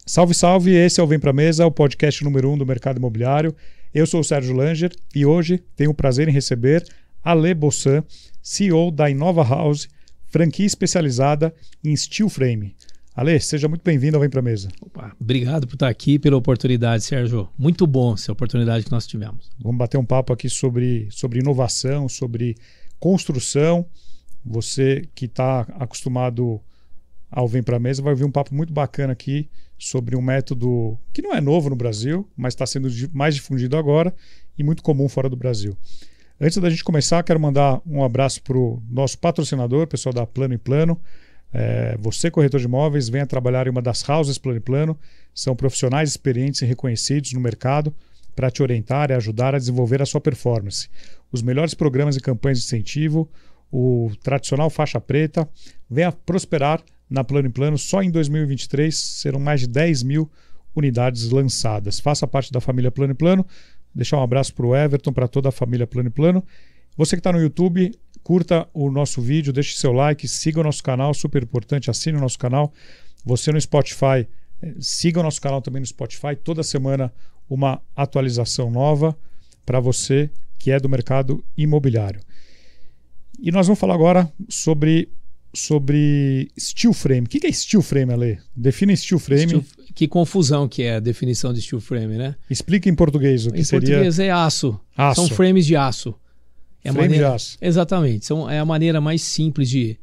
Salve, salve! Esse é o Vem Pra Mesa, o podcast número 1 do mercado imobiliário. Eu sou o Sérgio Langer e hoje tenho o prazer em receber Ale Bossan, CEO da Inova House, franquia especializada em steel frame. Ale, seja muito bem-vindo ao Vem Pra Mesa. Opa, obrigado por estar aqui, pela oportunidade, Sérgio. Muito bom essa oportunidade que nós tivemos. Vamos bater um papo aqui sobre inovação, sobre construção. Você que está acostumado ao Vem Pra Mesa vai ouvir um papo muito bacana aqui sobre um método que não é novo no Brasil, mas está sendo mais difundido agora e muito comum fora do Brasil. Antes da gente começar, quero mandar um abraço para o nosso patrocinador, pessoal da Plano e Plano. Você, corretor de imóveis, venha trabalhar em uma das houses Plano e Plano. São profissionais experientes e reconhecidos no mercado para te orientar e ajudar a desenvolver a sua performance. Os melhores programas e campanhas de incentivo, o tradicional faixa preta. Venha prosperar na Plano e Plano. Só em 2023 serão mais de 10 mil unidades lançadas. Faça parte da família Plano e Plano. Deixar um abraço para o Everton, para toda a família Plano e Plano. Você que está no YouTube, curta o nosso vídeo, deixe seu like, siga o nosso canal, super importante, assine o nosso canal. Você no Spotify, siga o nosso canal também no Spotify. Toda semana uma atualização nova para você que é do mercado imobiliário. E nós vamos falar agora sobre steel frame. O que é steel frame, Ale? Defina steel frame. Que confusão que é a definição de steel frame, né? Explica em português o que seria. Em português é aço. São frames de aço. De aço. Exatamente. É a maneira mais simples de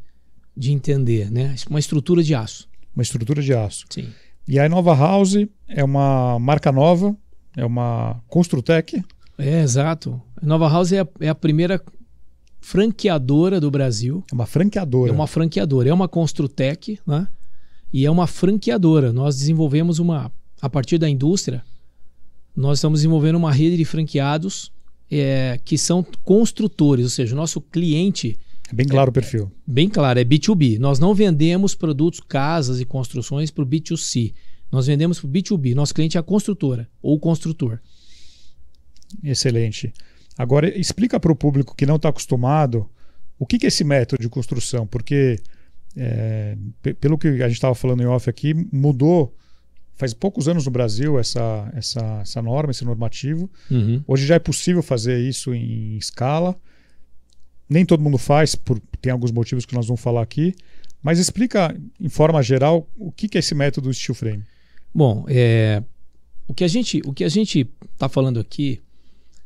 entender, né? Uma estrutura de aço. Uma estrutura de aço. Sim. E a Inova House é uma marca nova, é uma Construtec. Exato. A Inova House é a primeira franqueadora do Brasil. É uma franqueadora. É uma franqueadora. É uma Construtec, né? E é uma franqueadora. Nós desenvolvemos a partir da indústria, nós estamos desenvolvendo uma rede de franqueados que são construtores, ou seja, o nosso cliente... É bem claro o perfil. Bem claro, é B2B. Nós não vendemos produtos, casas e construções para o B2C. Nós vendemos para o B2B. Nosso cliente é a construtora ou o construtor. Excelente. Agora, explica para o público que não está acostumado o que é esse método de construção, porque pelo que a gente estava falando em off aqui, mudou faz poucos anos no Brasil essa norma, esse normativo. Uhum. Hoje já é possível fazer isso em escala. Nem todo mundo faz, tem alguns motivos que nós vamos falar aqui, mas explica em forma geral o que é esse método steel frame. Bom, o que a gente está falando aqui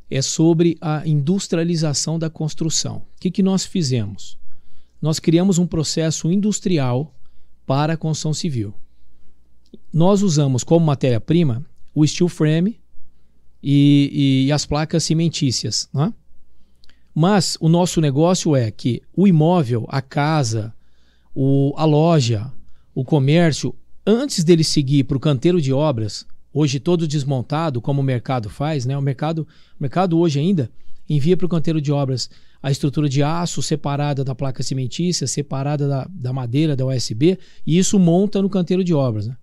é sobre a industrialização da construção. O que nós fizemos? Nós criamos um processo industrial para a construção civil. Nós usamos como matéria-prima o steel frame e as placas cimentícias, né? Mas o nosso negócio é que o imóvel, a casa, a loja, o comércio, antes dele seguir para o canteiro de obras, hoje todo desmontado, como o mercado faz, né? O mercado hoje ainda envia para o canteiro de obras a estrutura de aço separada da placa cimentícia, separada da madeira, da USB, e isso monta no canteiro de obras, né?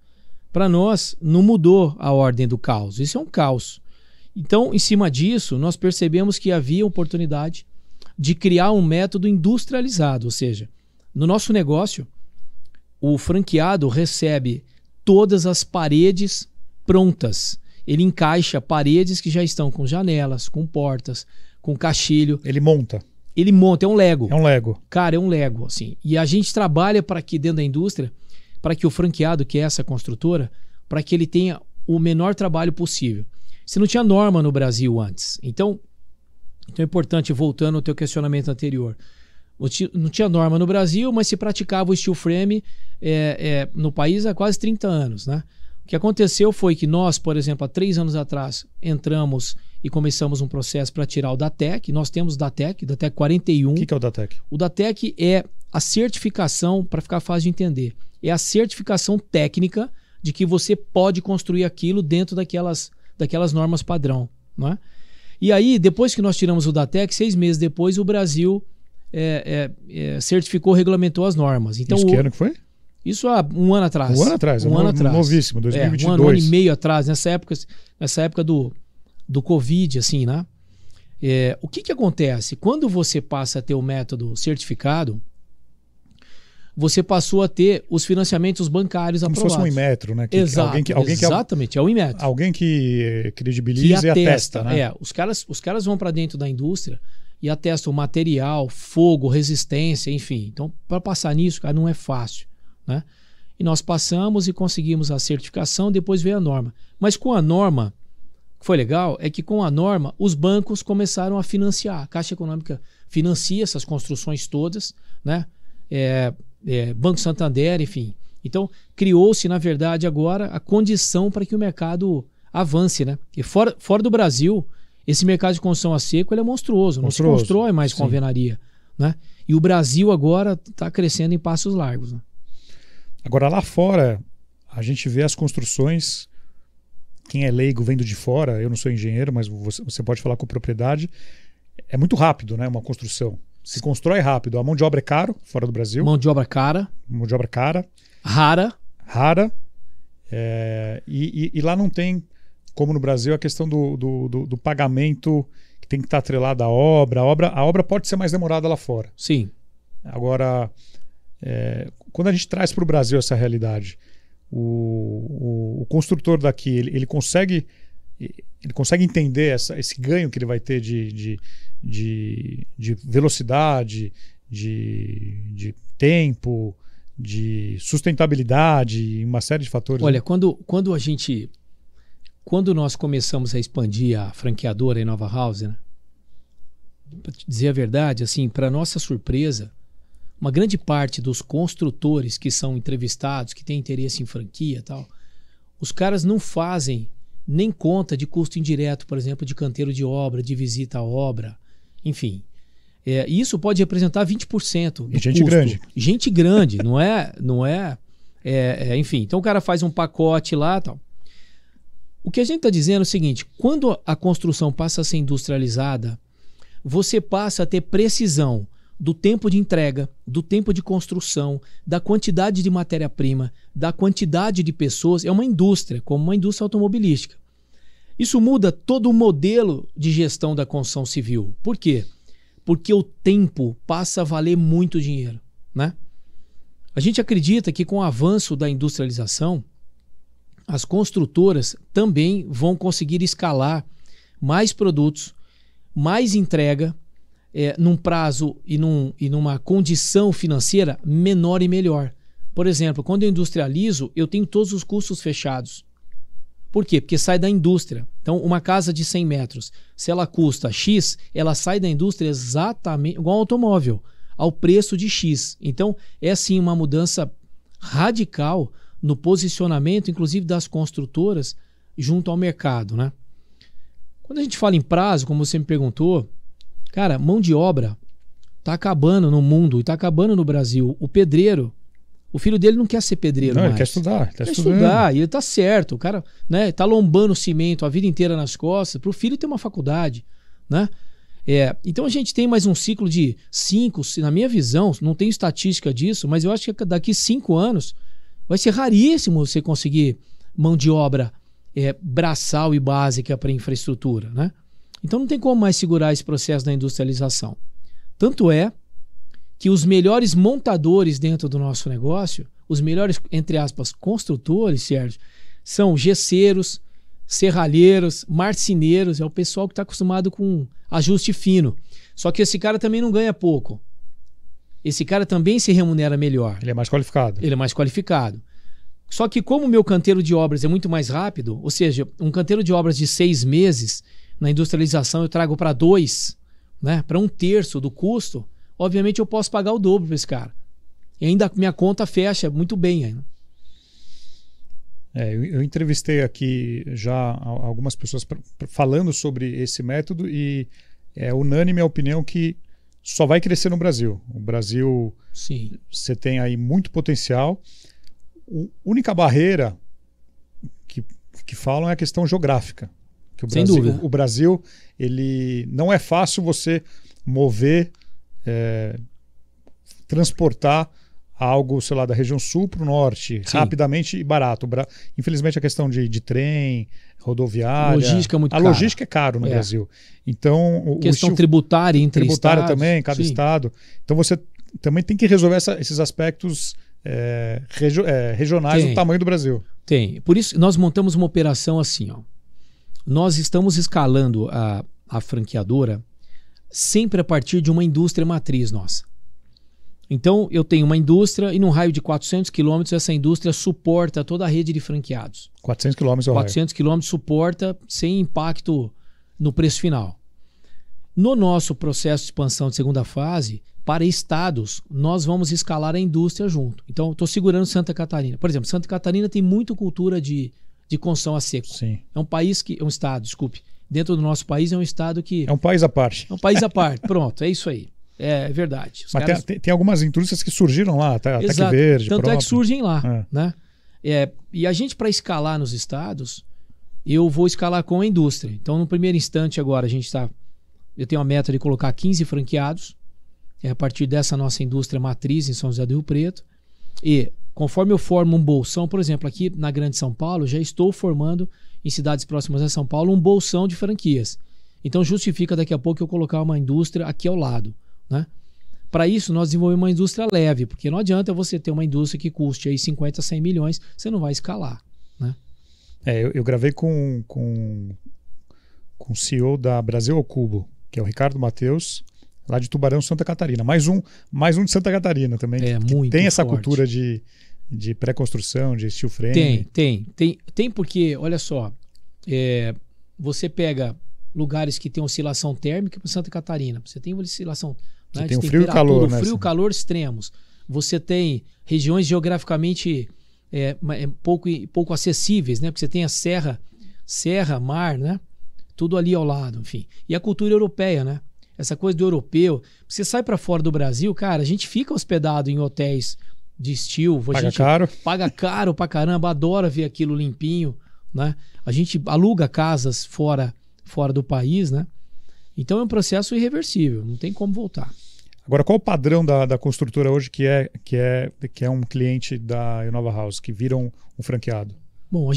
Para nós, não mudou a ordem do caos. Isso é um caos. Então, em cima disso, nós percebemos que havia oportunidade de criar um método industrializado, ou seja, no nosso negócio, o franqueado recebe todas as paredes prontas. Ele encaixa paredes que já estão com janelas, com portas, com caixilho. Ele monta, é um Lego. É um Lego. Cara, é um Lego, assim. E a gente trabalha para que dentro da indústria, para que o franqueado, que é essa construtora, para que ele tenha o menor trabalho possível. Você não tinha norma no Brasil antes. Então é importante, voltando ao teu questionamento anterior. Não tinha norma no Brasil, mas se praticava o steel frame no país há quase 30 anos, né? O que aconteceu foi que nós, por exemplo, há 3 anos atrás, entramos e começamos um processo para tirar o DATEC. Nós temos o DATEC 41. O que é o DATEC? O DATEC é a certificação, para ficar fácil de entender, é a certificação técnica de que você pode construir aquilo dentro daquelas normas padrão, não é? E aí, depois que nós tiramos o DATEC, 6 meses depois, o Brasil certificou, regulamentou as normas. Então, isso que ano que foi? Isso há um ano atrás. Um ano atrás, novíssimo, 2022. Um ano e meio atrás, nessa época do Covid, assim, né? O que acontece? Quando você passa a ter o método certificado, você passou a ter os financiamentos bancários como aprovados. Como se fosse um Inmetro, né? Exato, exatamente, é o Inmetro. Alguém que credibiliza e atesta, né? Os caras vão para dentro da indústria e atestam o material, fogo, resistência, enfim. Então, para passar nisso, cara, não é fácil, né? E nós passamos e conseguimos a certificação, depois veio a norma. Mas com a norma, o que foi legal é que com a norma, os bancos começaram a financiar. A Caixa Econômica financia essas construções todas, né? Banco Santander, enfim. Então, criou-se, na verdade, agora a condição para que o mercado avance, né? E fora do Brasil, esse mercado de construção a seco ele é monstruoso. Não se constrói mais com alvenaria, né? E o Brasil agora está crescendo em passos largos, né? Agora, lá fora, a gente vê as construções, quem é leigo vendo de fora, eu não sou engenheiro, mas você pode falar com propriedade, é muito rápido, né? Uma construção. Se constrói rápido. A mão de obra é caro, fora do Brasil. Mão de obra cara. Mão de obra cara. Rara. E lá não tem, como no Brasil, a questão do pagamento que tem que estar atrelado à obra. A obra pode ser mais demorada lá fora. Sim. Agora, quando a gente traz para o Brasil essa realidade, o construtor daqui, ele consegue entender esse ganho que ele vai ter de velocidade, de tempo, de sustentabilidade, uma série de fatores. Olha, quando nós começamos a expandir a franqueadora em Nova House, né? Para te dizer a verdade, assim, para nossa surpresa, uma grande parte dos construtores que são entrevistados, que têm interesse em franquia e tal, os caras não fazem nem conta de custo indireto, por exemplo, de canteiro de obra, de visita à obra, enfim. E isso pode representar 20% do gente custo. Grande. Gente grande, não é enfim, então o cara faz um pacote lá e tal. O que a gente está dizendo é o seguinte, quando a construção passa a ser industrializada, você passa a ter precisão do tempo de entrega, do tempo de construção, da quantidade de matéria-prima, da quantidade de pessoas. É uma indústria, como uma indústria automobilística. Isso muda todo o modelo de gestão da construção civil. Por quê? Porque o tempo passa a valer muito dinheiro, né? A gente acredita que com o avanço da industrialização, as construtoras também vão conseguir escalar mais produtos, mais entrega, num prazo e numa condição financeira menor e melhor. Por exemplo, quando eu industrializo, eu tenho todos os custos fechados. Por quê? Porque sai da indústria. Então, uma casa de 100 metros, se ela custa X, ela sai da indústria exatamente igual ao automóvel, ao preço de X. Então, é sim uma mudança radical no posicionamento, inclusive das construtoras, junto ao mercado, né? Quando a gente fala em prazo, como você me perguntou, cara, mão de obra está acabando no mundo e está acabando no Brasil. O pedreiro, o filho dele não quer ser pedreiro mais. Ele quer estudar. Quer estudar, e ele está certo. O cara, né, tá lombando cimento a vida inteira nas costas para o filho ter uma faculdade, né? Então a gente tem mais um ciclo de 5, na minha visão, não tenho estatística disso, mas eu acho que daqui 5 anos vai ser raríssimo você conseguir mão de obra braçal e básica para infraestrutura, né? Então não tem como mais segurar esse processo da industrialização. Tanto é que os melhores montadores dentro do nosso negócio, os melhores, entre aspas, construtores, Sérgio, são gesseiros, serralheiros, marceneiros, é o pessoal que está acostumado com ajuste fino. Só que esse cara também não ganha pouco. Esse cara também se remunera melhor. Ele é mais qualificado. Ele é mais qualificado. Só que como o meu canteiro de obras é muito mais rápido, ou seja, um canteiro de obras de 6 meses, na industrialização eu trago para 2, né, para 1/3 do custo, obviamente eu posso pagar o dobro para esse cara. E ainda minha conta fecha muito bem ainda. Eu entrevistei aqui já algumas pessoas falando sobre esse método e é unânime a opinião que só vai crescer no Brasil. O Brasil, sim, você tem aí muito potencial. A única barreira que falam é a questão geográfica. Que sem dúvida. O Brasil, ele não é fácil você mover, transportar algo, sei lá, da região sul para o norte, sim, rapidamente e barato. Infelizmente a questão de trem, rodoviária... Logística é muito cara. A logística é caro no Brasil. Então, questão tributária entre tributária estados. também, cada sim, estado. Então você também tem que resolver esses aspectos regionais do tamanho do Brasil. Tem. Por isso, nós montamos uma operação assim. Ó. Nós estamos escalando a franqueadora sempre a partir de uma indústria matriz nossa. Então, eu tenho uma indústria e num raio de 400 quilômetros, essa indústria suporta toda a rede de franqueados. 400 quilômetros é o raio. 400 quilômetros suporta sem impacto no preço final. No nosso processo de expansão de segunda fase, para estados, nós vamos escalar a indústria junto. Então, estou segurando Santa Catarina. Por exemplo, Santa Catarina tem muita cultura de construção a seco. Sim. É um estado, desculpe. Dentro do nosso país é um estado que... É um país à parte. É um país à parte. Pronto, é isso aí. É verdade. Mas tem algumas indústrias que surgiram lá, até que verde. Tanto próprio. É que surgem lá. Né? E a gente, para escalar nos estados, eu vou escalar com a indústria. Então, no primeiro instante agora, eu tenho a meta de colocar 15 franqueados, a partir dessa nossa indústria matriz em São José do Rio Preto. E conforme eu formo um bolsão, por exemplo, aqui na Grande São Paulo, já estou formando em cidades próximas a São Paulo um bolsão de franquias. Então justifica daqui a pouco eu colocar uma indústria aqui ao lado. Né? Para isso, nós desenvolvemos uma indústria leve, porque não adianta você ter uma indústria que custe aí 50, 100 milhões, você não vai escalar. Né? Eu gravei com o CEO da Brasil ao Cubo, que é o Ricardo Mateus, lá de Tubarão, Santa Catarina. Mais um de Santa Catarina também. Muito tem essa forte. Cultura de pré-construção, de steel frame. Tem porque, olha só, você pega lugares que tem oscilação térmica para Santa Catarina. Você tem oscilação, né, tem o frio e calor, né? Frio e calor extremos. Você tem regiões geograficamente pouco acessíveis, né? Porque você tem a serra, mar, né? Tudo ali ao lado, enfim. E a cultura europeia, né? Essa coisa do europeu. Você sai para fora do Brasil, cara, a gente fica hospedado em hotéis de steel. Paga caro pra caramba, adora ver aquilo limpinho, né? A gente aluga casas fora do país, né? Então é um processo irreversível, não tem como voltar. Agora, qual o padrão da construtora hoje que é um cliente da Inova House, que vira um franqueado? Bom,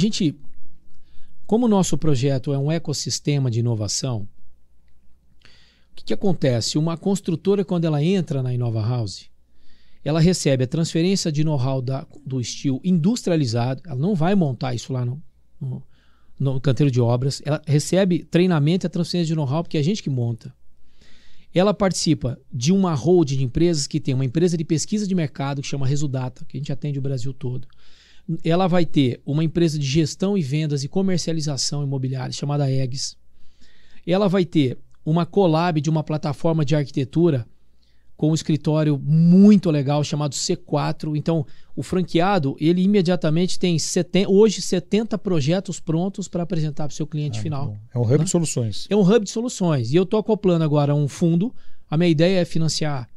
como o nosso projeto é um ecossistema de inovação, o que acontece? Uma construtora, quando ela entra na Inova House, ela recebe a transferência de know-how do steel industrializado, ela não vai montar isso lá no canteiro de obras, ela recebe treinamento e a transferência de know-how, porque é a gente que monta. Ela participa de uma holding de empresas que tem uma empresa de pesquisa de mercado que chama Resudata, que a gente atende o Brasil todo. Ela vai ter uma empresa de gestão e vendas e comercialização imobiliária chamada EGS. Ela vai ter uma collab de uma plataforma de arquitetura com um escritório muito legal chamado C4. Então, o franqueado, ele imediatamente tem hoje 70 projetos prontos para apresentar para o seu cliente final. Bom. É um hub de soluções. É um hub de soluções. E eu estou acoplando agora um fundo. A minha ideia é financiar.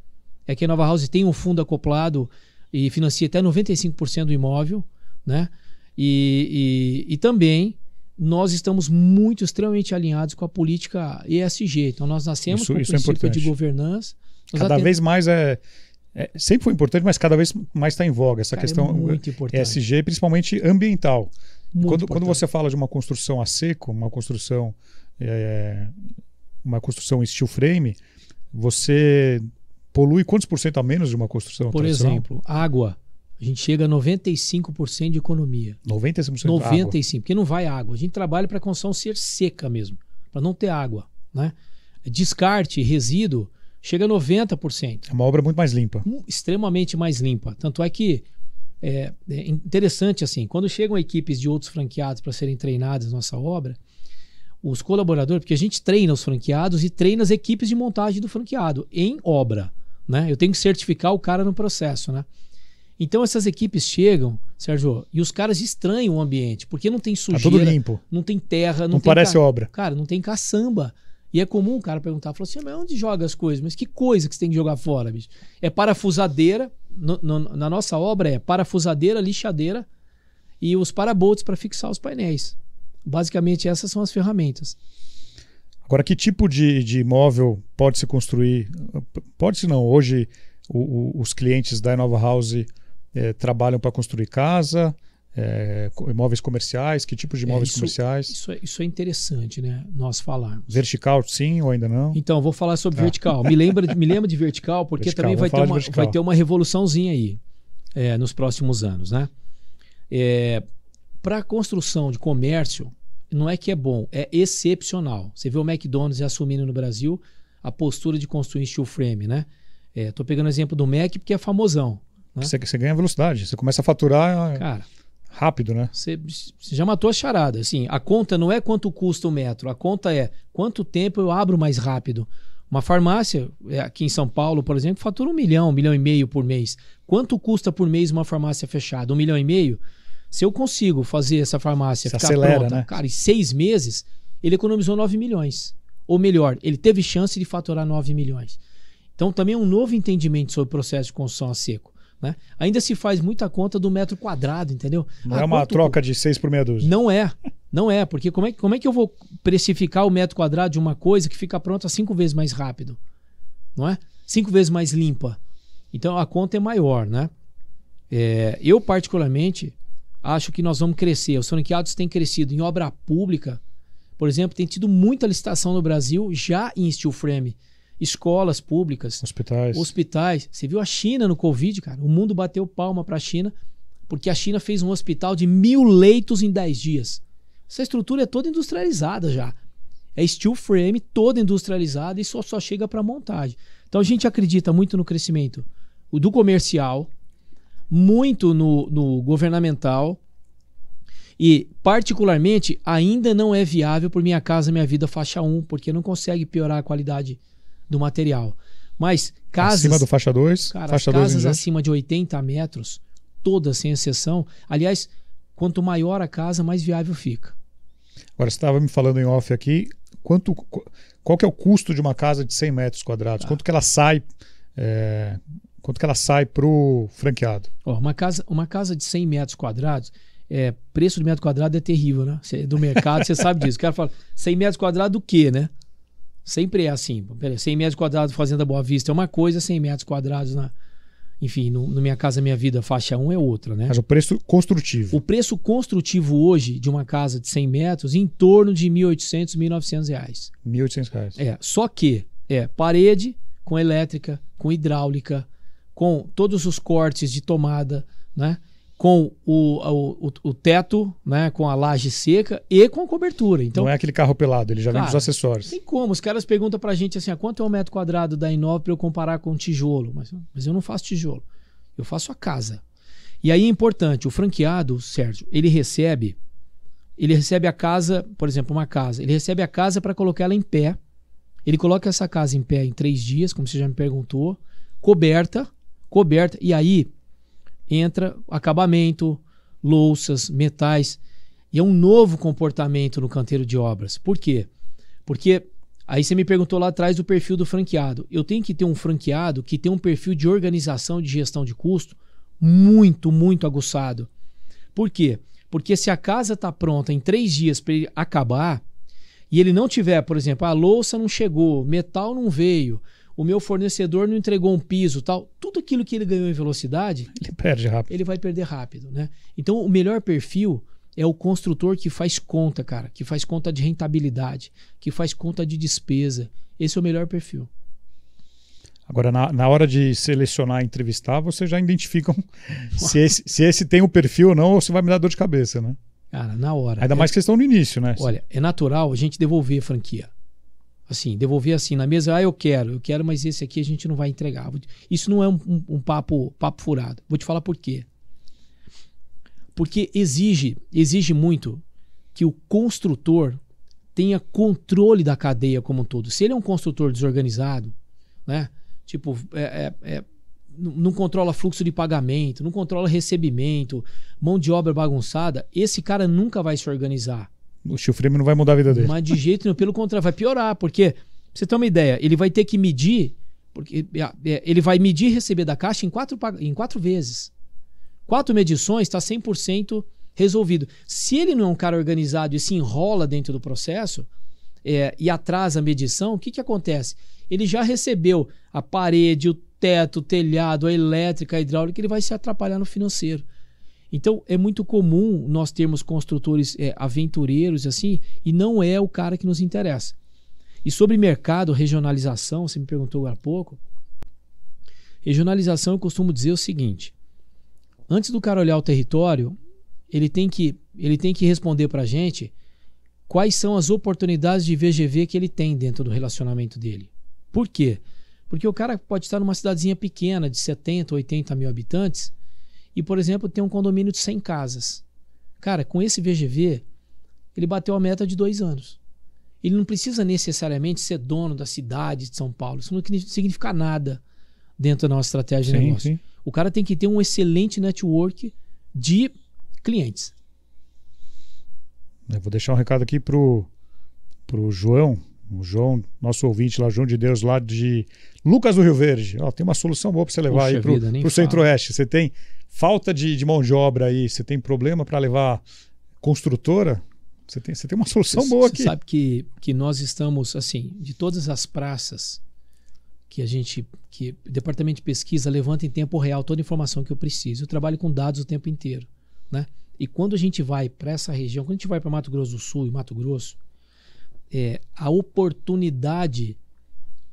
É que a Nova House tem um fundo acoplado e financia até 95% do imóvel. Né? E também nós estamos extremamente alinhados com a política ESG. Então nós nascemos com o princípio de governança. Cada vez mais sempre foi importante, mas cada vez mais está em voga essa questão ESG, principalmente ambiental. Quando você fala de uma construção a seco, uma construção em steel frame, você polui quantos por cento a menos de uma construção tradicional? Por exemplo, água. A gente chega a 95% de economia. 95%? 95%, porque não vai água. A gente trabalha para a construção ser seca mesmo, para não ter água. Né? Descarte, resíduo, chega a 90%. É uma obra muito mais limpa. Extremamente mais limpa. Tanto é que é interessante assim, quando chegam equipes de outros franqueados para serem treinadas na nossa obra, os colaboradores, porque a gente treina os franqueados e treina as equipes de montagem do franqueado em obra. Né? Eu tenho que certificar o cara no processo, né? Então essas equipes chegam, Sérgio, e os caras estranham o ambiente, porque não tem sujeira, tudo limpo. Não tem terra, não tem parece obra. Cara, não tem caçamba. E é comum o cara perguntar, falar assim, mas onde joga as coisas? Mas que coisa que você tem que jogar fora, bicho? É parafusadeira, na nossa obra é parafusadeira, lixadeira e os parabolts para fixar os painéis. Basicamente essas são as ferramentas. Agora, que tipo de imóvel pode se construir? Pode-se não, hoje os clientes da Inova House trabalham para construir casa, Imóveis comerciais? Que tipo de imóveis comerciais? Isso é interessante, né? Nós falarmos. Vertical, sim ou ainda não? Então, vou falar sobre vertical. Me lembra de vertical, porque vertical, também vai ter uma revoluçãozinha aí nos próximos anos, né? Para a construção de comércio, não é que é bom, é excepcional. Você vê o McDonald's assumindo no Brasil a postura de construir steel frame, né? Tô pegando o exemplo do Mac porque é famosão. Né? Você ganha velocidade, você começa a faturar... Cara, rápido, né? Você já matou a charada. Assim, a conta não é quanto custa o metro, a conta é quanto tempo eu abro mais rápido. Uma farmácia, aqui em São Paulo, por exemplo, fatura 1 milhão, 1,5 milhão por mês. Quanto custa por mês uma farmácia fechada? 1,5 milhão? Se eu consigo fazer essa farmácia ficar pronta, né? Cara, em 6 meses, ele economizou 9 milhões. Ou melhor, ele teve chance de faturar 9 milhões. Então, também é um novo entendimento sobre o processo de construção a seco. Né? Ainda se faz muita conta do metro quadrado, entendeu? Não é uma troca de 6 por meia dúzia. Não é, porque como é que eu vou precificar o metro quadrado de uma coisa que fica pronta 5 vezes mais rápido? Não é? 5 vezes mais limpa. Então a conta é maior, né? Eu particularmente acho que nós vamos crescer. Os franqueados têm crescido em obra pública, por exemplo, tem tido muita licitação no Brasil já em steel frame. Escolas públicas, hospitais. Você viu a China no Covid, cara? O mundo bateu palma para a China, porque a China fez um hospital de 1.000 leitos em 10 dias. Essa estrutura é toda industrializada já. É steel frame, toda industrializada e só chega para montagem. Então a gente acredita muito no crescimento do comercial, muito no governamental e, particularmente, ainda não é viável por Minha Casa Minha Vida faixa 1, porque não consegue piorar a qualidade do material. Mas casas... Acima do faixa 2? Cara, faixa casas acima de 80 metros, todas sem exceção. Aliás, quanto maior a casa, mais viável fica. Agora, você estava me falando em off aqui, qual que é o custo de uma casa de 100 metros quadrados? Quanto que ela sai... quanto que ela sai para o franqueado? Uma casa de 100 metros quadrados, preço do metro quadrado é terrível, né? Do mercado, você sabe disso. O cara fala, 100 metros quadrados do quê, né? Sempre é assim. 100 metros quadrados Fazenda Boa Vista é uma coisa, 100 metros quadrados no Minha Casa Minha Vida faixa 1 é outra, né? Mas o preço construtivo? O preço construtivo hoje de uma casa de 100 metros em torno de R$ 1.800, R$ 1.900. R$ 1.800. Só que parede com elétrica, com hidráulica, com todos os cortes de tomada, né? Com o teto, né? Com a laje seca e com a cobertura. Então, não é aquele carro pelado, ele já vem com os acessórios. Tem como, os caras perguntam pra gente assim, quanto é um metro quadrado da Inova para eu comparar com tijolo? Mas eu não faço tijolo, eu faço a casa. E aí é importante, o franqueado, Sérgio, ele recebe a casa, por exemplo, uma casa, ele recebe a casa para colocar ela em pé, ele coloca essa casa em pé em 3 dias, como você já me perguntou, coberta, e aí entra acabamento, louças, metais, e é um novo comportamento no canteiro de obras. Por quê? Porque aí você me perguntou lá atrás do perfil do franqueado. Eu tenho que ter um franqueado que tem um perfil de organização e de gestão de custo muito, muito aguçado. Por quê? Porque se a casa está pronta em 3 dias para ele acabar, e ele não tiver, por exemplo, a louça não chegou, metal não veio, o meu fornecedor não entregou um piso, tal, tudo aquilo que ele ganhou em velocidade, ele perde rápido. Ele vai perder rápido, né? Então, o melhor perfil é o construtor que faz conta, cara, que faz conta de rentabilidade, que faz conta de despesa. Esse é o melhor perfil. Agora, na hora de selecionar e entrevistar, vocês já identificam se esse tem o perfil ou não, ou se vai me dar dor de cabeça, né? Cara, na hora. Ainda mais questão no início, né? Olha, é natural a gente devolver a franquia. Assim, devolver assim na mesa, eu quero, mas esse aqui a gente não vai entregar. Isso não é um papo furado. Vou te falar por quê. Porque exige muito que o construtor tenha controle da cadeia como um todo. Se ele é um construtor desorganizado, né? Tipo, não controla fluxo de pagamento, não controla recebimento, mão de obra bagunçada, esse cara nunca vai se organizar. O steel frame não vai mudar a vida dele. Mas de jeito nenhum, pelo contrário, vai piorar, porque, pra você ter uma ideia, ele vai ter que medir, porque ele vai medir e receber da Caixa em 4 vezes. 4 medições, está 100% resolvido. Se ele não é um cara organizado e se enrola dentro do processo e atrasa a medição, o que acontece? Ele já recebeu a parede, o teto, o telhado, a elétrica, a hidráulica, ele vai se atrapalhar no financeiro. Então é muito comum nós termos construtores aventureiros assim, e não é o cara que nos interessa. E sobre mercado, regionalização, você me perguntou há pouco. Regionalização, eu costumo dizer o seguinte: antes do cara olhar o território, ele tem que responder para a gente quais são as oportunidades de VGV que ele tem dentro do relacionamento dele. Por quê? Porque o cara pode estar numa cidadezinha pequena de 70, 80 mil habitantes e, por exemplo, tem um condomínio de 100 casas. Cara, com esse VGV, ele bateu a meta de 2 anos. Ele não precisa necessariamente ser dono da cidade de São Paulo. Isso não significa nada dentro da nossa estratégia de negócio. Sim. O cara tem que ter um excelente network de clientes. Eu vou deixar um recado aqui pro João. O João, nosso ouvinte lá, João de Deus, lá de Lucas do Rio Verde. Ó, tem uma solução boa para você levar aí pro Centro-Oeste. Você tem falta de mão de obra aí, você tem problema para levar construtora, você tem uma solução boa aqui. Você sabe que nós estamos, assim, de todas as praças que o departamento de pesquisa levanta em tempo real toda a informação que eu preciso. Eu trabalho com dados o tempo inteiro, né? E quando a gente vai para essa região, quando a gente vai para Mato Grosso do Sul e Mato Grosso, a oportunidade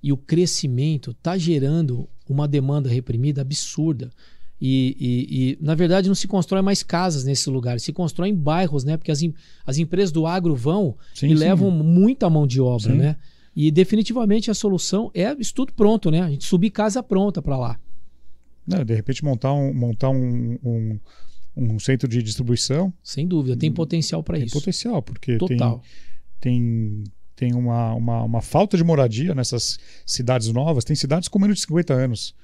e o crescimento está gerando uma demanda reprimida absurda. E, na verdade, não se constrói mais casas nesses lugares, se constrói em bairros, né? Porque as empresas do agro vão e levam muita mão de obra, né? E definitivamente a solução é isso tudo pronto, né? A gente subir casa pronta para lá. Não, de repente montar um centro de distribuição. Sem dúvida, tem potencial para isso. Tem potencial, porque total. Tem uma falta de moradia nessas cidades novas. Tem cidades com menos de 50 anos.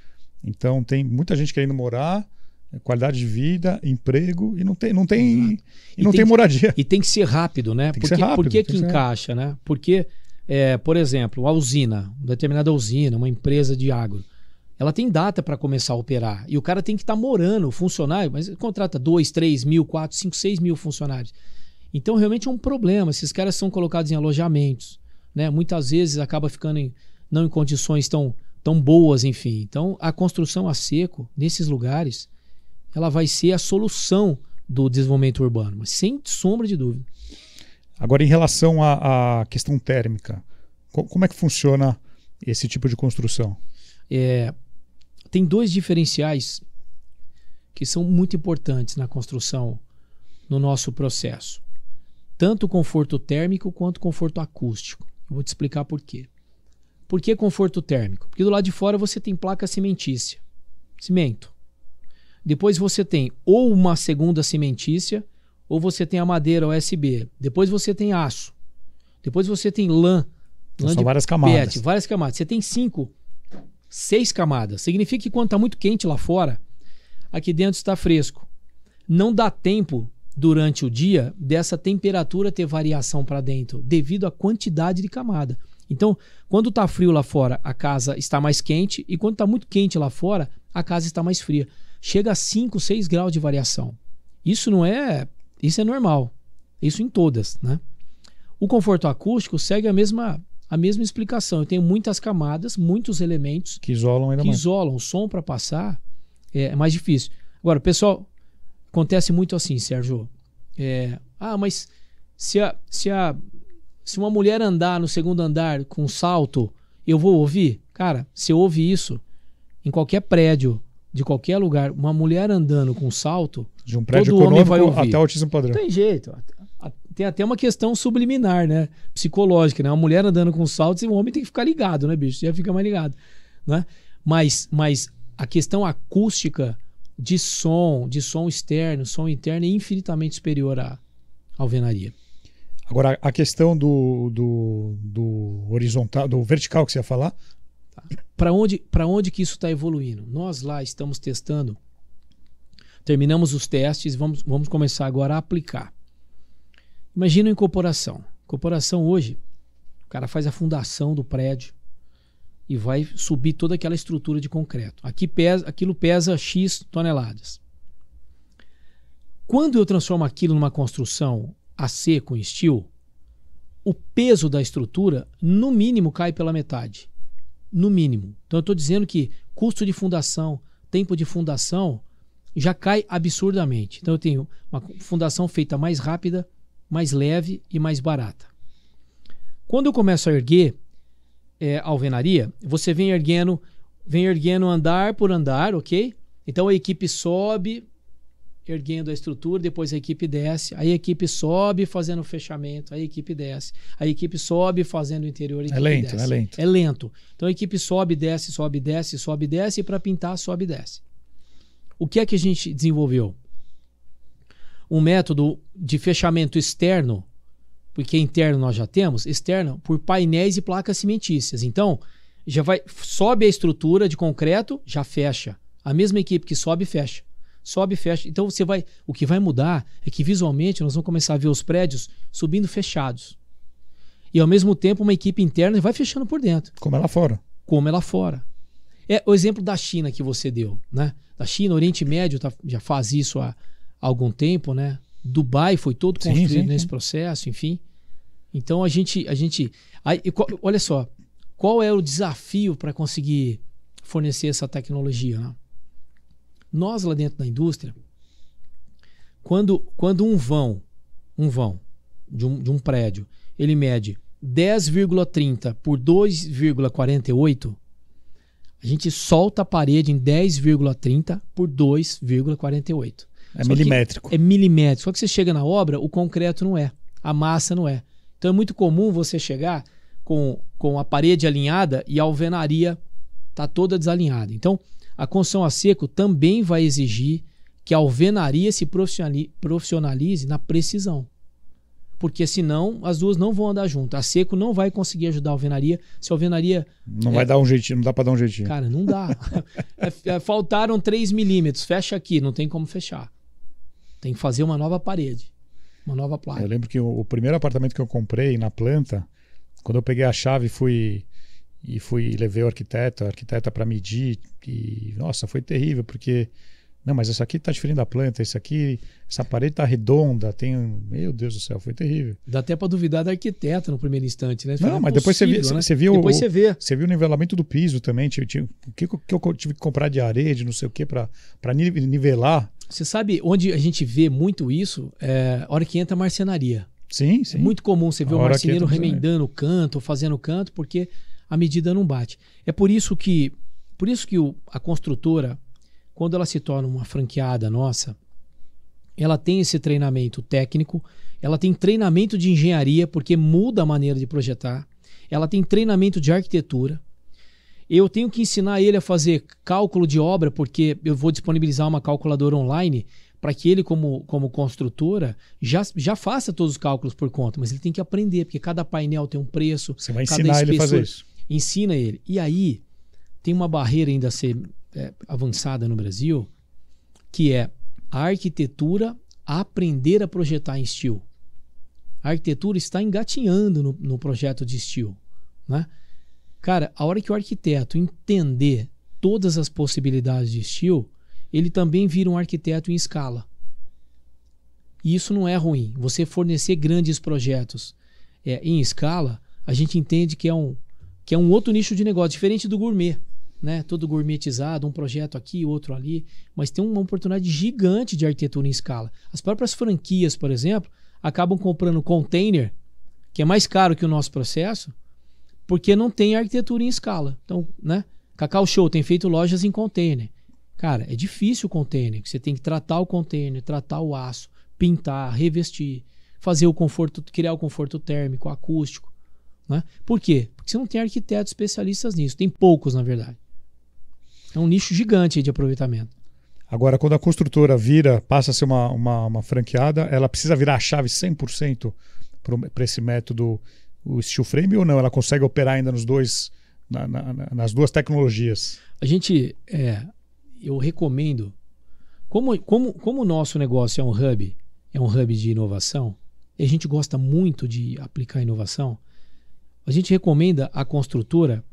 Então tem muita gente querendo morar, qualidade de vida, emprego, e não tem moradia. E tem que ser rápido, né? Por que encaixa, né? Porque, por exemplo, uma determinada usina, uma empresa de agro, ela tem data para começar a operar. E o cara tem que estar morando, funcionário, mas contrata 2, 3 mil, 4, 5, 6 mil funcionários. Então realmente é um problema. Esses caras são colocados em alojamentos, né? Muitas vezes acaba ficando não em condições tão boas, enfim. Então a construção a seco nesses lugares, ela vai ser a solução do desenvolvimento urbano, mas sem sombra de dúvida. Agora, em relação à questão térmica, como é que funciona esse tipo de construção? Tem 2 diferenciais que são muito importantes na construção, no nosso processo. Tanto o conforto térmico quanto o conforto acústico. Eu vou te explicar por quê. Por que conforto térmico? Porque do lado de fora você tem placa cimentícia, cimento. Depois você tem ou uma segunda cimentícia, ou você tem a madeira USB. Depois você tem aço. Depois você tem lã. Então, são várias camadas. Várias camadas. Você tem 5, 6 camadas. Significa que quando está muito quente lá fora, aqui dentro está fresco. Não dá tempo durante o dia dessa temperatura ter variação para dentro, devido à quantidade de camada. Então, quando está frio lá fora, a casa está mais quente, e quando está muito quente lá fora, a casa está mais fria. Chega a 5, 6 graus de variação. Isso é normal. Isso em todas, né? O conforto acústico segue a mesma explicação. Eu tenho muitas camadas, muitos elementos que isolam ainda mais. O som para passar é mais difícil. Agora, pessoal, acontece muito assim, Sérgio. Mas se uma mulher andar no segundo andar com salto, eu vou ouvir? Cara, você ouve isso em qualquer prédio, de qualquer lugar, uma mulher andando com salto, de um prédio todo homem vai ouvir. Até altíssimo padrão. Não tem jeito. Tem até uma questão subliminar, né? Psicológica, né? Uma mulher andando com salto, o homem tem que ficar ligado, né, bicho? Já fica mais ligado, né? Mas a questão acústica de som externo, som interno é infinitamente superior à alvenaria. Agora, a questão do horizontal, do vertical que você ia falar? Para onde que isso está evoluindo? Nós lá estamos testando, terminamos os testes, vamos começar agora a aplicar. Imagina uma incorporação. Incorporação hoje, o cara faz a fundação do prédio e vai subir toda aquela estrutura de concreto. Aquilo pesa X toneladas. Quando eu transformo aquilo numa construção a seco em steel, o peso da estrutura, no mínimo, cai pela metade. No mínimo. Então eu estou dizendo que custo de fundação, tempo de fundação, já cai absurdamente. Então eu tenho uma fundação feita mais rápida, mais leve e mais barata. Quando eu começo a erguer a alvenaria, você vem erguendo andar por andar, ok? Então a equipe sobe erguendo a estrutura, depois a equipe desce, aí a equipe sobe fazendo o fechamento, aí a equipe desce, a equipe sobe fazendo o interior, a equipe desce. É lento. É lento. Então a equipe sobe, desce, sobe, desce, sobe, desce, e para pintar, sobe e desce. O que é que a gente desenvolveu? Um método de fechamento externo, porque interno nós já temos, externo por painéis e placas cimentícias. Então, sobe a estrutura de concreto, já fecha. A mesma equipe que sobe, fecha. Sobe e fecha. Então o que vai mudar é que visualmente nós vamos começar a ver os prédios subindo fechados. E ao mesmo tempo uma equipe interna vai fechando por dentro. Como é lá fora. Como é lá fora. É o exemplo da China que você deu, né? Da China, Oriente Médio já faz isso há algum tempo, né? Dubai foi todo construído nesse processo, enfim. Então olha só, qual é o desafio para conseguir fornecer essa tecnologia, né? Nós lá dentro da indústria, quando um vão de um prédio, ele mede 10,30 por 2,48, a gente solta a parede em 10,30 por 2,48. É milimétrico. É milimétrico. Só que você chega na obra, o concreto não é, a massa não é. Então é muito comum você chegar com a parede alinhada e a alvenaria está toda desalinhada. Então, a construção a seco também vai exigir que a alvenaria se profissionalize na precisão. Porque senão as duas não vão andar juntas. A seco não vai conseguir ajudar a alvenaria se a alvenaria... Não vai dar um jeitinho, não dá para dar um jeitinho. Cara, não dá. Faltaram 3 milímetros, fecha aqui, não tem como fechar. Tem que fazer uma nova parede, uma nova placa. Eu lembro que o primeiro apartamento que eu comprei na planta, quando eu peguei a chave levei a arquiteta para medir, e nossa, foi terrível, porque não, mas essa aqui tá diferente da planta, essa parede tá redonda, meu Deus do céu, foi terrível. Dá até para duvidar da arquiteta no primeiro instante, né? Não, mas depois você viu você viu o nivelamento do piso também, o que eu tive que comprar de areia, de não sei o que, para nivelar. Você sabe onde a gente vê muito isso? A hora que entra a marcenaria. Sim. É muito comum você ver o marceneiro remendando o canto, ou fazendo o canto, porque a medida não bate. É por isso que a construtora, quando ela se torna uma franqueada nossa, ela tem esse treinamento técnico, ela tem treinamento de engenharia, porque muda a maneira de projetar, ela tem treinamento de arquitetura. Eu tenho que ensinar ele a fazer cálculo de obra, porque eu vou disponibilizar uma calculadora online para que ele, como construtora, já faça todos os cálculos por conta, mas ele tem que aprender, porque cada painel tem um preço. Você vai ensinar ele a fazer isso. Ensina ele. E aí tem uma barreira ainda a ser avançada no Brasil, que é a arquitetura aprender a projetar em steel. A arquitetura está engatinhando no projeto de steel, né? Cara, a hora que o arquiteto entender todas as possibilidades de steel, ele também vira um arquiteto em escala. E isso não é ruim. Você fornecer grandes projetos em escala, a gente entende que é um outro nicho de negócio, diferente do gourmet, né? Todo gourmetizado, um projeto aqui, outro ali, mas tem uma oportunidade gigante de arquitetura em escala. As próprias franquias, por exemplo, acabam comprando container, que é mais caro que o nosso processo, porque não tem arquitetura em escala. Então, né? Cacau Show tem feito lojas em container. Cara, é difícil o container, você tem que tratar o container, tratar o aço, pintar, revestir, fazer o conforto, criar o conforto térmico, acústico, né? Por quê? Porque você não tem arquitetos especialistas nisso, tem poucos, na verdade. É um nicho gigante de aproveitamento. Agora, quando a construtora passa a ser uma franqueada, ela precisa virar a chave 100% para esse método, o steel frame, ou não? Ela consegue operar ainda nos dois, nas duas tecnologias? Eu recomendo, como o nosso negócio é um hub de inovação, e a gente gosta muito de aplicar inovação, a gente recomenda à construtora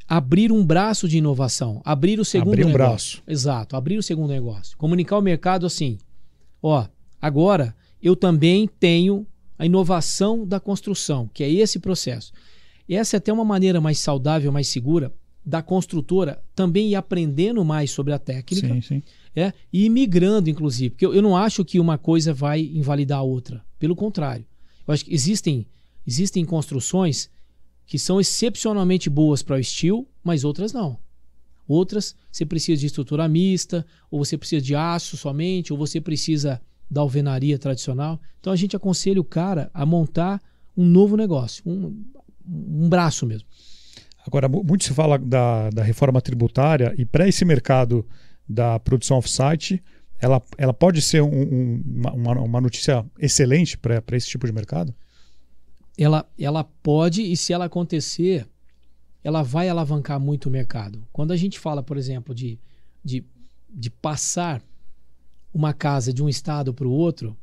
abrir um braço de inovação, abrir o segundo negócio. Braço. Exato, abrir o segundo negócio. Comunicar ao mercado assim, agora eu também tenho a inovação da construção, que é esse processo. E essa é até uma maneira mais saudável, mais segura, da construtora também ir aprendendo mais sobre a técnica. Sim. E ir migrando, inclusive. Porque eu não acho que uma coisa vai invalidar a outra. Pelo contrário. Eu acho que existem construções que são excepcionalmente boas para o steel, mas outras não. Outras, você precisa de estrutura mista, ou você precisa de aço somente, ou você precisa da alvenaria tradicional. Então a gente aconselha o cara a montar um novo negócio, um braço mesmo. Agora, muito se fala da reforma tributária, e para esse mercado da produção off-site, ela pode ser uma notícia excelente para esse tipo de mercado? Ela pode, e se ela acontecer, ela vai alavancar muito o mercado. Quando a gente fala, por exemplo, de passar uma casa de um estado para o outro,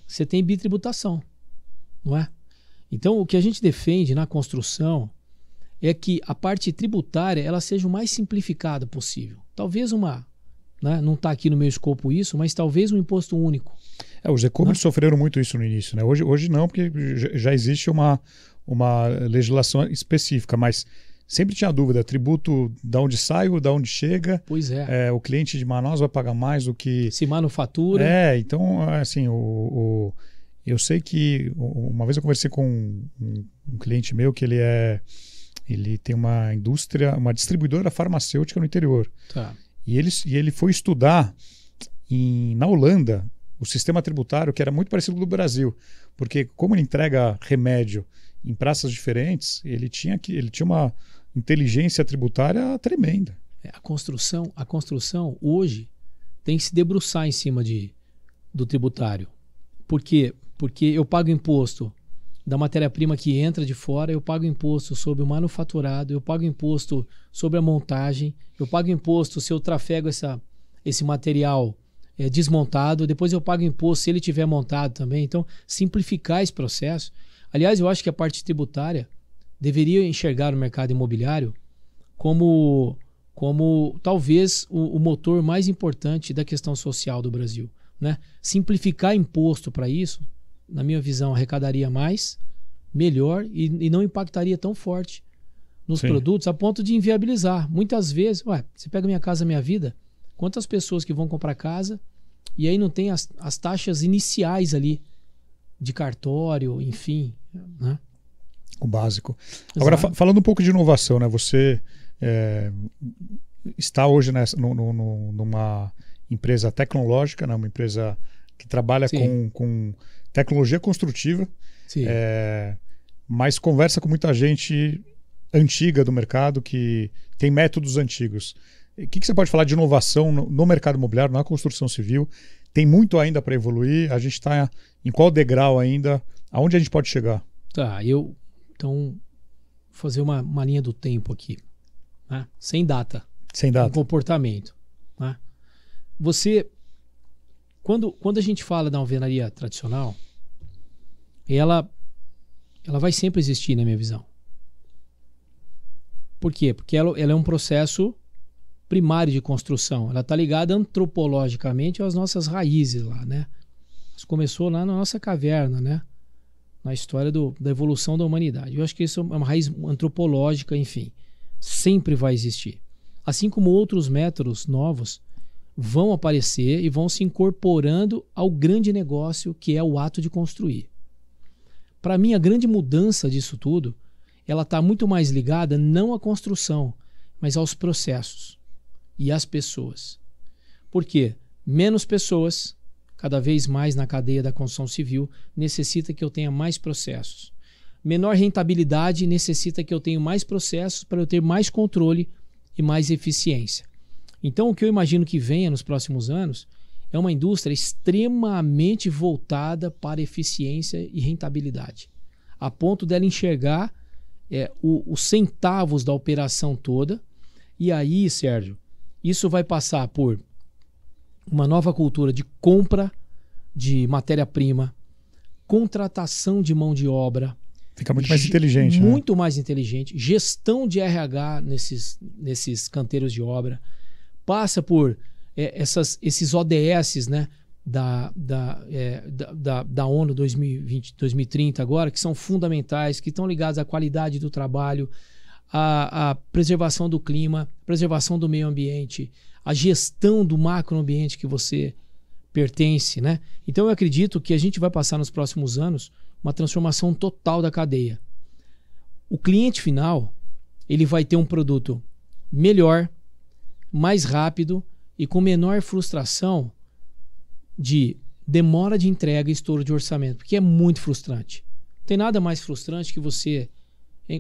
você tem bitributação, não é? Então, o que a gente defende na construção é que a parte tributária ela seja o mais simplificada possível. Talvez não está aqui no meu escopo isso, mas talvez um imposto único. Os e-commerce sofreram muito isso no início, né? Hoje não, porque já existe uma legislação específica, mas sempre tinha dúvida, tributo da onde sai ou da onde chega. Pois é. O cliente de Manaus vai pagar mais do que... Se manufatura. Então, assim, eu sei que uma vez eu conversei com um cliente meu que ele tem uma indústria, uma distribuidora farmacêutica no interior. Tá. E ele foi estudar na Holanda o sistema tributário, que era muito parecido com o do Brasil, porque como ele entrega remédio em praças diferentes, ele tinha uma inteligência tributária tremenda. A construção hoje tem que se debruçar em cima do tributário. Por quê? Porque eu pago imposto da matéria-prima que entra de fora, eu pago imposto sobre o manufaturado, eu pago imposto sobre a montagem, eu pago imposto se eu trafego esse material desmontado, depois eu pago imposto se ele tiver montado também. Então, simplificar esse processo. Aliás, eu acho que a parte tributária deveria enxergar o mercado imobiliário como talvez o motor mais importante da questão social do Brasil, né? Simplificar imposto para isso, na minha visão, arrecadaria mais, melhor e não impactaria tão forte nos produtos a ponto de inviabilizar. Muitas vezes, você pega Minha Casa Minha Vida, quantas pessoas que vão comprar casa e aí não tem as taxas iniciais ali de cartório, enfim, né? O básico. Exato. Agora, falando um pouco de inovação, né? Você está hoje numa empresa tecnológica, né? Uma empresa que trabalha com tecnologia construtiva, mas conversa com muita gente antiga do mercado que tem métodos antigos. O que você pode falar de inovação no mercado imobiliário, na construção civil? Tem muito ainda para evoluir? A gente está em qual degrau ainda? Aonde a gente pode chegar? Tá, então vou fazer uma linha do tempo aqui, né? Sem data. Sem data. Um comportamento, né? Quando a gente fala da alvenaria tradicional, ela vai sempre existir, na minha visão. Por quê? Porque ela é um processo primário de construção. Ela está ligada antropologicamente às nossas raízes lá, né? Isso começou lá na nossa caverna, né? Na história da evolução da humanidade. Eu acho que isso é uma raiz antropológica, enfim. Sempre vai existir. Assim como outros métodos novos vão aparecer e vão se incorporando ao grande negócio que é o ato de construir. Para mim, a grande mudança disso tudo, ela está muito mais ligada não à construção, mas aos processos e às pessoas. Por quê? Menos pessoas, cada vez mais na cadeia da construção civil, necessita que eu tenha mais processos. Menor rentabilidade necessita que eu tenha mais processos para eu ter mais controle e mais eficiência. Então, o que eu imagino que venha nos próximos anos é uma indústria extremamente voltada para eficiência e rentabilidade, a ponto dela enxergar os centavos da operação toda. E aí, Sérgio, isso vai passar por uma nova cultura de compra de matéria-prima, contratação de mão de obra. Fica muito mais inteligente. Muito mais inteligente. Gestão de RH nesses canteiros de obra. Passa por esses ODS, né, da ONU 2030 agora, que são fundamentais, que estão ligados à qualidade do trabalho, à preservação do clima, preservação do meio ambiente, a gestão do macroambiente que você pertence, né? Então eu acredito que a gente vai passar nos próximos anos uma transformação total da cadeia. O cliente final, ele vai ter um produto melhor, mais rápido e com menor frustração de demora de entrega e estouro de orçamento, porque é muito frustrante. Não tem nada mais frustrante que você...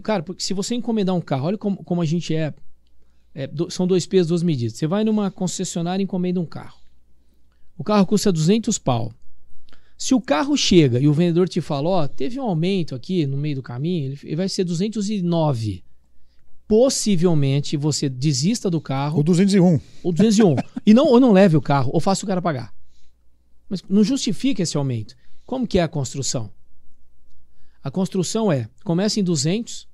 Cara, porque se você encomendar um carro, olha como a gente são 2 pesos, 2 medidas. Você vai numa concessionária e encomenda um carro. O carro custa 200 pau. Se o carro chega e o vendedor te fala, ó, teve um aumento aqui no meio do caminho, ele vai ser 209. Possivelmente você desista do carro. Ou 201. Ou 201. Ou não leve o carro, ou faça o cara pagar. Mas não justifica esse aumento. Como que é a construção? A construção começa em 200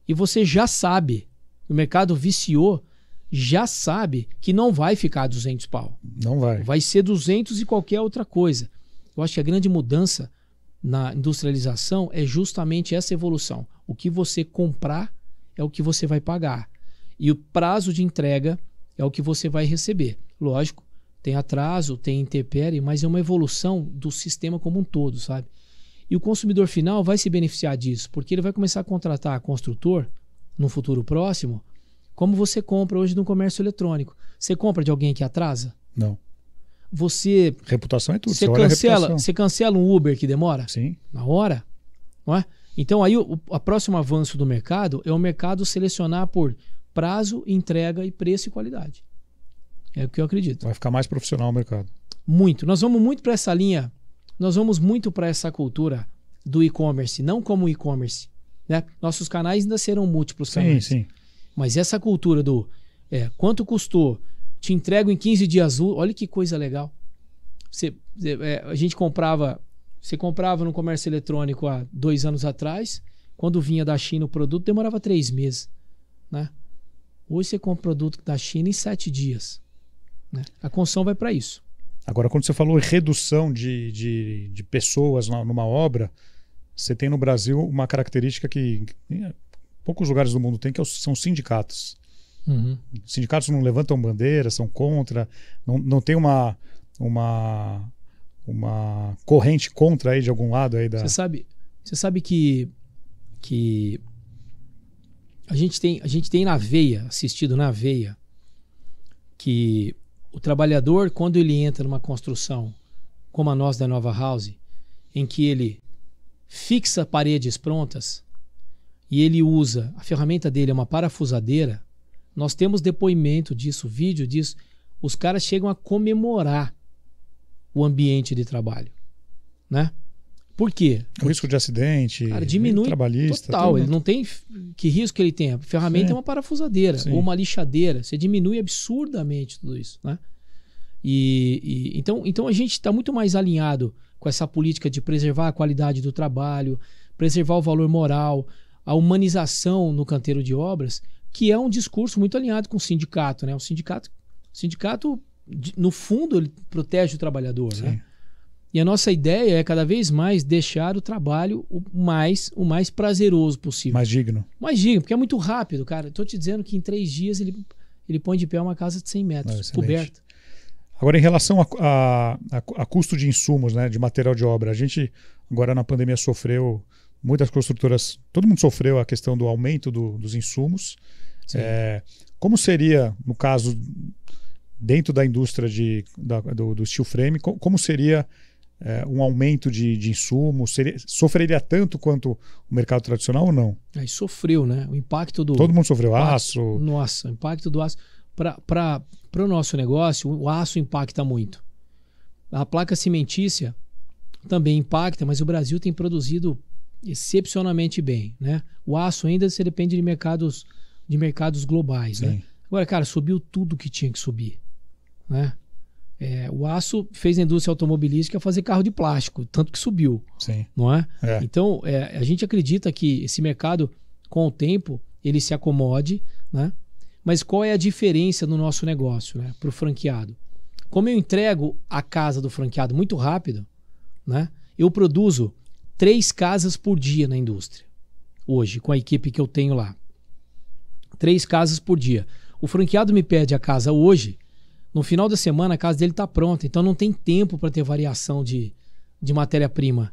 e você já sabe, o mercado viciou, já sabe que não vai ficar 200 pau. Não vai. Vai ser 200 e qualquer outra coisa. Eu acho que a grande mudança na industrialização é justamente essa evolução. O que você comprar é o que você vai pagar. E o prazo de entrega é o que você vai receber. Lógico, tem atraso, tem intempérie, mas é uma evolução do sistema como um todo, sabe? E o consumidor final vai se beneficiar disso, porque ele vai começar a contratar construtor no futuro próximo, como você compra hoje no comércio eletrônico. Você compra de alguém que atrasa? Não. Você... Reputação é tudo. Você cancela um Uber que demora? Sim. Na hora? Não é? Então aí o próximo avanço do mercado é o mercado selecionar por prazo, entrega e preço e qualidade. É o que eu acredito. Vai ficar mais profissional o mercado. Muito. Nós vamos muito para essa linha, nós vamos muito para essa cultura do e-commerce, não como e-commerce. Né? Nossos canais ainda serão múltiplos canais. Sim. Mas essa cultura do quanto custou, te entrego em 15 dias, olha que coisa legal. Você comprava no comércio eletrônico há 2 anos atrás, quando vinha da China o produto, demorava 3 meses. Né? Hoje você compra produto da China em 7 dias. Né? A construção vai para isso. Agora, quando você falou em redução de pessoas numa obra, você tem no Brasil uma característica que poucos lugares do mundo tem, que são sindicatos. Uhum. Sindicatos não levantam bandeira, são contra, não tem uma corrente contra aí de algum lado aí da... Você sabe que a gente tem na veia, assistido na veia, que o trabalhador, quando ele entra numa construção como a nossa da Nova House, em que ele fixa paredes prontas e ele usa, a ferramenta dele é uma parafusadeira, nós temos depoimento disso, vídeo disso, os caras chegam a comemorar o ambiente de trabalho, né? Por quê? O risco de acidente, cara, diminui trabalhista, total, ele não tem que risco que ele tem. A ferramenta é uma parafusadeira ou uma lixadeira, você diminui absurdamente tudo isso, né? Então a gente está muito mais alinhado com essa política de preservar a qualidade do trabalho, preservar o valor moral, a humanização no canteiro de obras, que é um discurso muito alinhado com o sindicato, né? O sindicato, no fundo, ele protege o trabalhador, né? E a nossa ideia é cada vez mais deixar o trabalho o mais prazeroso possível. Mais digno. Mais digno, porque é muito rápido, cara. Estou te dizendo que em 3 dias ele põe de pé uma casa de 100 metros, coberta. Agora, em relação a custo de insumos, né, de material de obra, a gente agora na pandemia sofreu, muitas construtoras, todo mundo sofreu a questão do aumento dos insumos. Como seria, no caso, dentro da indústria do steel frame, como seria um aumento de insumos? Sofreria tanto quanto o mercado tradicional ou não? Aí sofreu, né? O impacto do... Todo mundo sofreu aço. Nossa, o impacto do aço. Para o nosso negócio, o aço impacta muito. A placa cimentícia também impacta, mas o Brasil tem produzido excepcionalmente bem, né? O aço ainda você depende de mercados globais, né? Agora, cara, subiu tudo que tinha que subir, né? O aço fez a indústria automobilística fazer carro de plástico, tanto que subiu, não é? Então, a gente acredita que esse mercado, com o tempo, ele se acomode, né? Mas qual é a diferença no nosso negócio, né, para o franqueado? Como eu entrego a casa do franqueado muito rápido, né, eu produzo 3 casas por dia na indústria. Hoje, com a equipe que eu tenho lá. 3 casas por dia. O franqueado me pede a casa hoje, no final da semana a casa dele está pronta, então não tem tempo para ter variação de matéria-prima,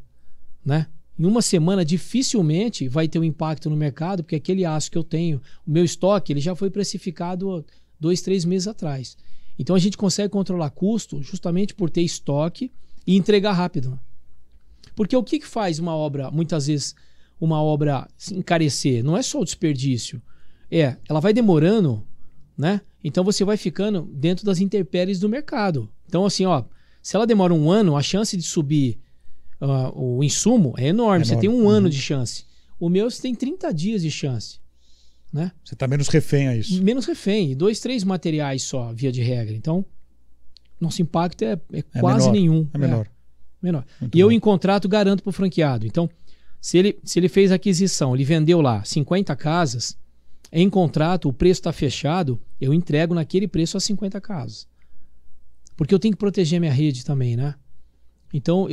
né? Em uma semana dificilmente vai ter um impacto no mercado, porque aquele aço que eu tenho, o meu estoque, ele já foi precificado 2, 3 meses atrás. Então a gente consegue controlar custo justamente por ter estoque e entregar rápido. Porque o que faz uma obra, muitas vezes, uma obra encarecer? Não é só o desperdício. Ela vai demorando, né? Então você vai ficando dentro das intempéries do mercado. Então assim, se ela demora 1 ano, a chance de subir o insumo é enorme. Você tem 1 ano de chance. O meu você tem 30 dias de chance. Né? Você está menos refém a isso. Menos refém. 2, 3 materiais só, via de regra. Então, nosso impacto é quase menor. nenhum. É menor. Menor. Muito e eu, bom. em contrato, garanto para o franqueado. Então, se ele fez a aquisição, ele vendeu lá 50 casas, em contrato, o preço está fechado, eu entrego naquele preço as 50 casas. Porque eu tenho que proteger minha rede também, né? Então,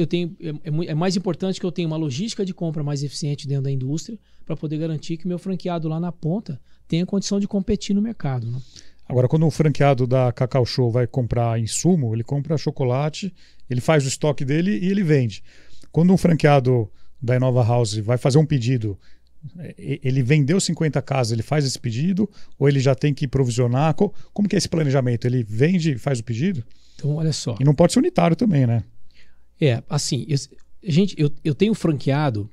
é mais importante que eu tenha uma logística de compra mais eficiente dentro da indústria para poder garantir que o meu franqueado lá na ponta tenha condição de competir no mercado. Né? Agora, quando o franqueado da Cacau Show vai comprar insumo, ele compra chocolate, ele faz o estoque dele e ele vende. Quando um franqueado da Inova House vai fazer um pedido, ele vendeu 50 casas, ele faz esse pedido ou ele já tem que provisionar? Como que é esse planejamento? Ele vende e faz o pedido? Então, olha só. E não pode ser unitário também, né? Assim, eu tenho franqueado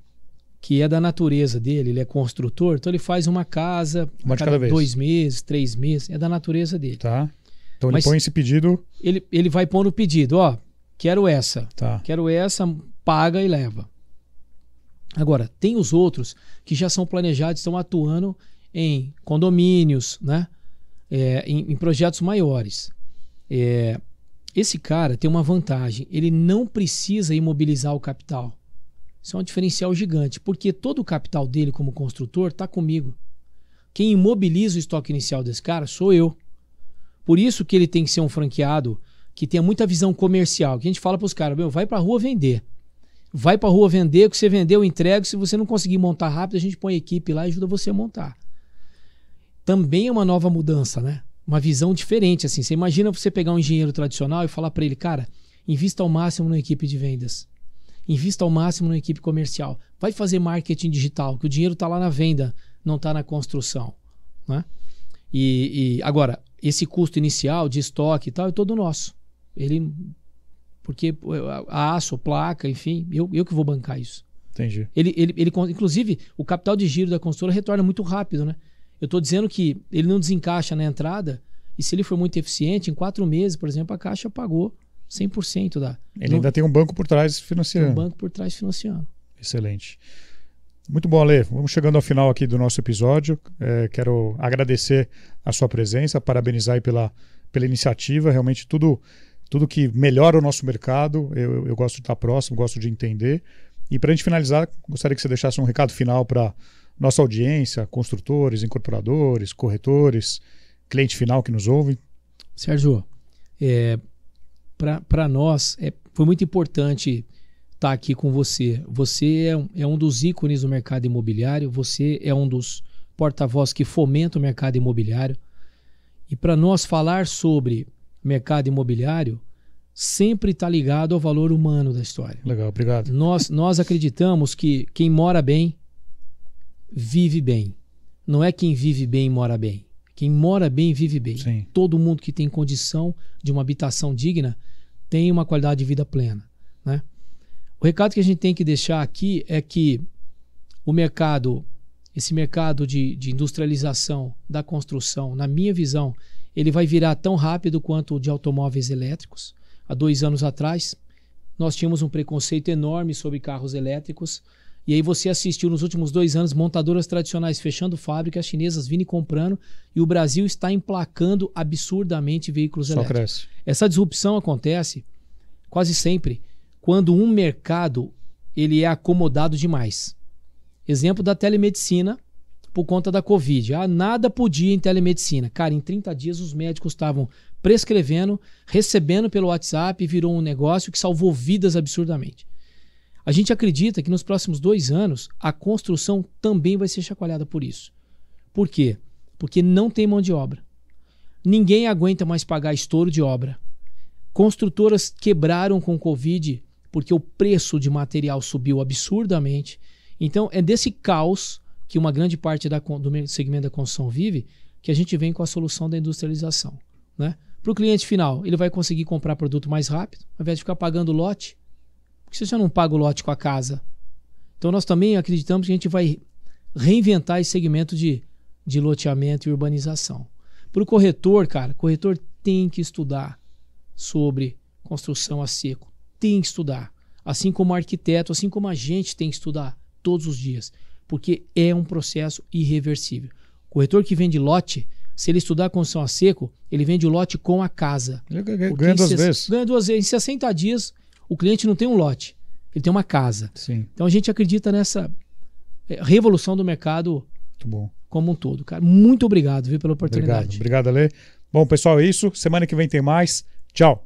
que é da natureza dele, ele é construtor, então ele faz uma casa a cada 2 meses, 3 meses, é da natureza dele. Tá. Então ele põe esse pedido... Ele vai pôr no pedido, quero essa, tá. Quero essa, paga e leva. Agora, tem os outros que já são planejados, estão atuando em condomínios, né? Em projetos maiores. Esse cara tem uma vantagem, ele não precisa imobilizar o capital. Isso é um diferencial gigante, porque todo o capital dele como construtor está comigo. Quem imobiliza o estoque inicial desse cara sou eu. Por isso que ele tem que ser um franqueado que tenha muita visão comercial. Que a gente fala para os caras, vai para a rua vender. Vai para a rua vender, o que você vendeu eu entrego. Se você não conseguir montar rápido, a gente põe a equipe lá e ajuda você a montar. Também é uma nova mudança, né? Uma visão diferente, assim. Você imagina você pegar um engenheiro tradicional e falar para ele, cara, invista ao máximo na equipe de vendas. Invista ao máximo na equipe comercial. Vai fazer marketing digital, que o dinheiro está lá na venda, não está na construção. Né? E agora, esse custo inicial de estoque e tal é todo nosso. Porque a aço, placa, enfim, eu que vou bancar isso. Entendi. Inclusive, o capital de giro da construtora retorna muito rápido, né? Eu estou dizendo que ele não desencaixa na entrada e se ele for muito eficiente, em 4 meses, por exemplo, a Caixa pagou 100% da... Ele ainda tem um banco por trás financiando. Tem um banco por trás financiando. Excelente. Muito bom, Ale. Vamos chegando ao final aqui do nosso episódio. Quero agradecer a sua presença, parabenizar aí pela iniciativa. Realmente tudo que melhora o nosso mercado, eu gosto de estar próximo, gosto de entender. E para a gente finalizar, gostaria que você deixasse um recado final para nossa audiência, construtores, incorporadores, corretores, cliente final que nos ouve. Sérgio, para nós foi muito importante estar aqui com você. Você é um dos ícones do mercado imobiliário, você é um dos porta-voz que fomenta o mercado imobiliário. E para nós falar sobre mercado imobiliário sempre está ligado ao valor humano da história. Legal, obrigado. Nós acreditamos que quem mora bem, vive bem. Não é quem vive bem mora bem. Quem mora bem, vive bem. Sim. Todo mundo que tem condição de uma habitação digna tem uma qualidade de vida plena. Né? O recado que a gente tem que deixar aqui é que o mercado, esse mercado de industrialização da construção, na minha visão, ele vai virar tão rápido quanto o de automóveis elétricos. Há 2 anos atrás, nós tínhamos um preconceito enorme sobre carros elétricos. E aí você assistiu nos últimos 2 anos montadoras tradicionais fechando fábricas, chinesas vindo e comprando, e o Brasil está emplacando absurdamente veículos elétricos. Só cresce. Essa disrupção acontece quase sempre quando um mercado ele é acomodado demais. Exemplo da telemedicina por conta da Covid. Nada podia em telemedicina. Cara, em 30 dias os médicos estavam prescrevendo, recebendo pelo WhatsApp e virou um negócio que salvou vidas absurdamente. A gente acredita que nos próximos 2 anos a construção também vai ser chacoalhada por isso. Por quê? Porque não tem mão de obra. Ninguém aguenta mais pagar estouro de obra. Construtoras quebraram com o Covid porque o preço de material subiu absurdamente. Então, é desse caos que uma grande parte do segmento da construção vive, que a gente vem com a solução da industrialização, né? Para o cliente final, ele vai conseguir comprar produto mais rápido, ao invés de ficar pagando lote. Porque você já não paga o lote com a casa. Então, nós também acreditamos que a gente vai reinventar esse segmento de loteamento e urbanização. Para o corretor, cara, o corretor tem que estudar sobre construção a seco. Tem que estudar. Assim como o arquiteto, assim como a gente tem que estudar todos os dias. Porque é um processo irreversível. O corretor que vende lote, se ele estudar construção a seco, ele vende o lote com a casa. Ele ganha duas vezes. Ganha 2 vezes. Em 60 dias, o cliente não tem um lote. Ele tem uma casa. Sim. Então a gente acredita nessa revolução do mercado. Muito bom. Como um todo, cara. Muito obrigado, viu, pela oportunidade. Obrigado, Ale. Bom, pessoal, é isso. Semana que vem tem mais. Tchau.